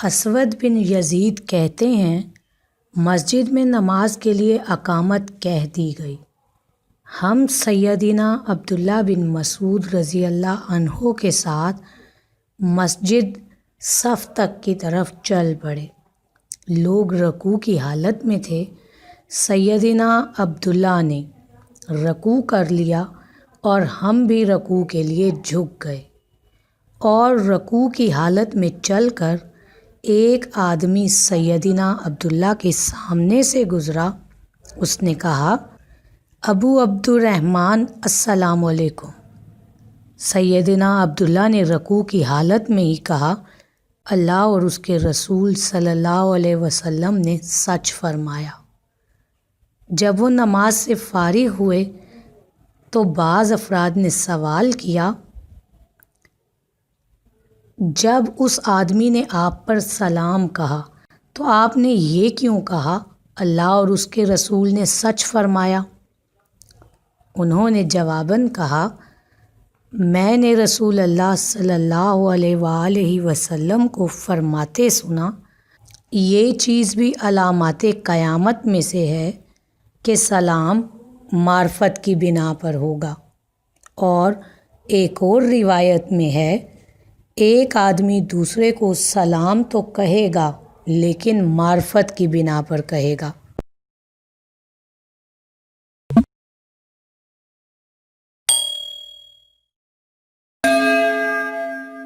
اسود بن یزید کہتے ہیں مسجد میں نماز کے لیے اقامت کہہ دی گئی۔ ہم سیدنا عبداللہ بن مسعود رضی اللہ عنہ کے ساتھ مسجد صف تک کی طرف چل پڑے۔ لوگ رکوع کی حالت میں تھے۔ سیدنا عبداللہ نے رکوع کر لیا اور ہم بھی رکوع کے لیے جھک گئے، اور رکوع کی حالت میں چل کر ایک آدمی سیدنا عبداللہ کے سامنے سے گزرا۔ اس نے کہا، ابو عبد الرحمن السلام علیکم۔ سیدنا عبداللہ نے رکوع کی حالت میں ہی کہا، اللہ اور اس کے رسول صلی اللہ علیہ وسلم نے سچ فرمایا۔ جب وہ نماز سے فارغ ہوئے تو بعض افراد نے سوال کیا، جب اس آدمی نے آپ پر سلام کہا تو آپ نے یہ کیوں کہا، اللہ اور اس کے رسول نے سچ فرمایا؟ انہوں نے جواباً کہا، میں نے رسول اللہ صلی اللہ علیہ وآلہ وسلم کو فرماتے سنا، یہ چیز بھی علامات قیامت میں سے ہے کہ سلام معرفت کی بنا پر ہوگا۔ اور ایک اور روایت میں ہے، ایک آدمی دوسرے کو سلام تو کہے گا لیکن معرفت کی بنا پر کہے گا۔